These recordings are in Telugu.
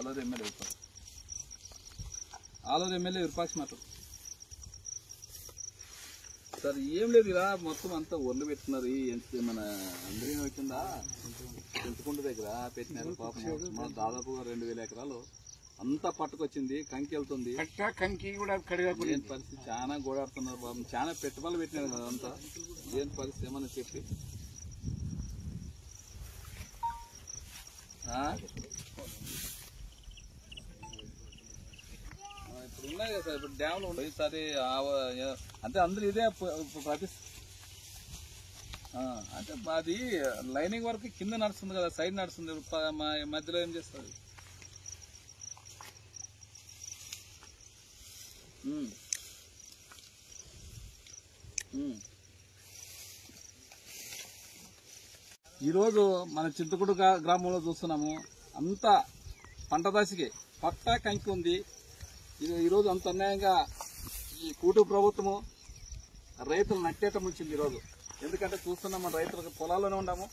ఆలూరు ఎమ్మెల్యే విరూపాక్ష మాట్లాడు సార్. ఏం లేదు, ఇలా మొత్తం అంతా ఒళ్ళు పెట్టుకున్నారు. మన అందరూ వచ్చిందా చింతకుంట దగ్గర పెట్టినారు పాపం. దాదాపుగా 2000 ఎకరాలు అంతా పట్టుకొచ్చింది. కంకి వెళ్తుంది. కంకి కూడా ఏం పరిస్థితి, చాలా గోడాడుతున్నారు పాపం. చాలా పెట్టుబడులు పెట్టినారు కదా అంతా. ఏం పరిస్థితి ఏమన్నా చెప్పి ఇప్పుడు ఉన్నాయి కదా సార్. ఇప్పుడు డ్యామ్లు ఉన్నాయి సరే అంటే అందరూ ఇదే అంటే అది లైనింగ్ వరకు కింద నడుస్తుంది కదా, సైడ్ నడుస్తుంది. మధ్యలో ఏం చేస్తుంది? ఈరోజు మన చింతకుడు గ్రామంలో చూస్తున్నాము. అంతా పంట దశకి పట్టా కంకి ఉంది. ఈరోజు అంత అన్యాయంగా ఈ కూటమి ప్రభుత్వము రైతులు నట్టేట ముంచింది ఈరోజు. ఎందుకంటే చూస్తున్నాం, మన రైతులకు పొలాల్లోనే ఉన్నాము.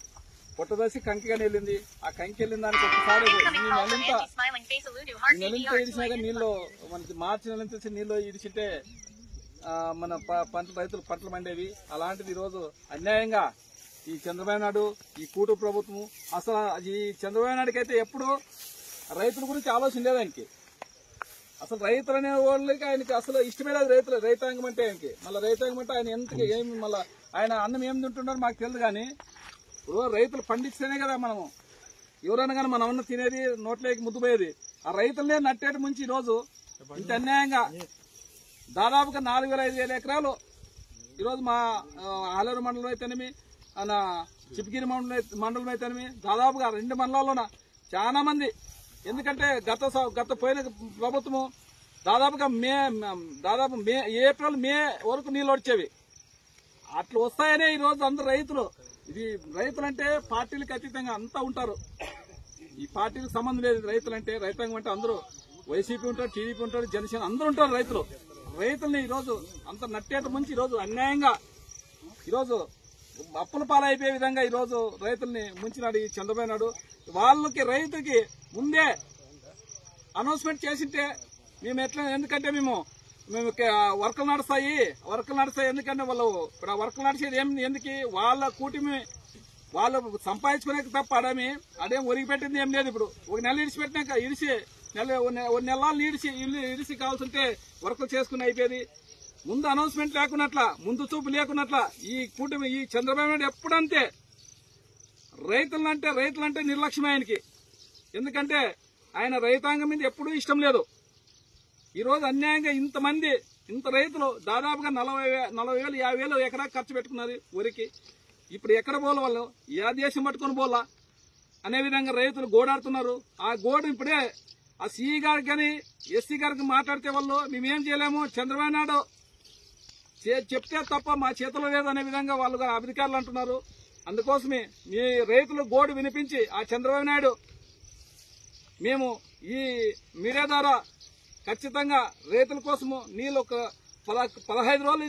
పొట్టదశి కంకిగానే వెళ్ళింది. ఆ కంకి వెళ్ళిన దానికి ఒకసారి ఈ నెలంతా ఇడిచినాక నీళ్ళు మనకి మార్చి నెలంత నీళ్ళు ఇడిచితే మన రైతులు పంటలు పండేవి. అలాంటిది ఈరోజు అన్యాయంగా ఈ చంద్రబాబు నాయుడు, ఈ కూటమి ప్రభుత్వము, అసలు ఈ చంద్రబాబు నాయుడుకి అయితే ఎప్పుడు రైతుల గురించి ఆలోచన లేదు ఆయనకి. అసలు రైతులు అనే వాళ్ళకి ఆయనకి అసలు ఇష్టమే లేదు. రైతాంగం అంటే ఆయనకి. మళ్ళీ రైతాంగం అంటే ఆయన ఎంతకి ఏమి మళ్ళీ ఆయన అన్నం ఏం తింటున్నారో మాకు తెలియదు. కానీ ఇప్పుడు రైతులు పండిస్తేనే కదా మనము ఎవరైనా కానీ మనం అన్న తినేది, నోట్లోకి ముద్దుపోయేది. ఆ రైతులనే నట్టేటి ముంచి ఈరోజు ఇంత అన్యాయంగా దాదాపుగా 4000-5000 ఎకరాలు ఈరోజు మా ఆలూరు మండలం అయితేనేమి, చిప్గిరి మండలం అయితేనేమి, దాదాపుగా 2 మండలాల్లోన చాలా మంది. ఎందుకంటే గత పోయిన ప్రభుత్వము దాదాపు ఏప్రిల్ మే వరకు నీళ్ళు వచ్చేవి. అట్లా వస్తాయనే ఈరోజు అందరు రైతులు. ఇది రైతులంటే పార్టీలకు అతీతంగా అంతా ఉంటారు. ఈ పార్టీలకు సంబంధం లేదు. రైతులంటే రైతాంగం అంటే అందరూ వైసీపీ ఉంటారు, టీడీపీ ఉంటారు, జనసేన అందరూ ఉంటారు. రైతుల్ని ఈరోజు అంత నట్టేట ముంచి ఈరోజు అన్యాయంగా ఈరోజు అప్పుల పాలైపోయే విధంగా ఈరోజు రైతుల్ని ముంచినాడు ఈ చంద్రబాబు నాయుడు. వాళ్ళకి రైతుకి ముందే అనౌన్స్మెంట్ చేసింటే మేము ఎట్లా, ఎందుకంటే మేము వర్కులు నడుస్తాయి. ఎందుకంటే వాళ్ళు ఇప్పుడు ఆ వర్కులు నడిచేది ఎందుకు వాళ్ళ కూటమి వాళ్ళు సంపాదించుకునే తప్ప అదేం ఒరిగిపెట్టింది ఏం లేదు. ఇప్పుడు ఒక నెల ఇడిచిపెట్టినాక నెలలు ఇడిచి కావాల్సింటే వర్కులు చేసుకుని అయిపోయేది. ముందు అనౌన్స్మెంట్ లేకున్నట్ల, ముందు చూపు లేకున్నట్ల ఈ కూటమి ఈ చంద్రబాబు నాయుడు ఎప్పుడంతే రైతులంటే నిర్లక్ష్యమే ఆయనకి. ఎందుకంటే ఆయన రైతాంగం మీద ఎప్పుడూ ఇష్టం లేదు. ఈరోజు అన్యాయంగా ఇంత రైతులు దాదాపుగా 40,000-50,000 ఎకరా ఖర్చు పెట్టుకున్నారు వరికి. ఇప్పుడు ఎక్కడ పోల వాళ్ళు, ఏ దేశం పట్టుకుని పోలా అనే విధంగా రైతులు గోడాడుతున్నారు. ఆ గోడు ఇప్పుడే ఆ సిఈ గారికి కానీ ఎస్సీ గారికి మాట్లాడితే వాళ్ళు మేమేం చేయలేము, చంద్రబాబు నాయుడు చెప్తే తప్ప మా చేతిలో లేదు అనే విధంగా వాళ్ళు అధికారులు అంటున్నారు. అందుకోసమే మీ రైతులు గోడు వినిపించి ఆ చంద్రబాబు నాయుడు మేము ఈ మీడియా ద్వారా ఖచ్చితంగా రైతుల కోసము నీళ్ళు ఒక 15 రోజులు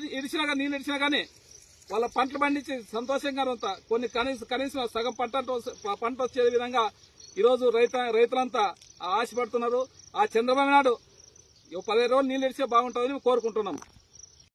నీళ్ళు ఇడిచినా కానీ వాళ్ళ పంటలు పండించి సంతోషంగా ఉంటా. కొన్ని కనీసం సగం పంట వచ్చే విధంగా ఈరోజు రైతులంతా ఆశపడుతున్నారు. ఆ చంద్రబాబు నాయుడు 15 రోజులు నీళ్ళు ఇడిచే బాగుంటుందని కోరుకుంటున్నాం.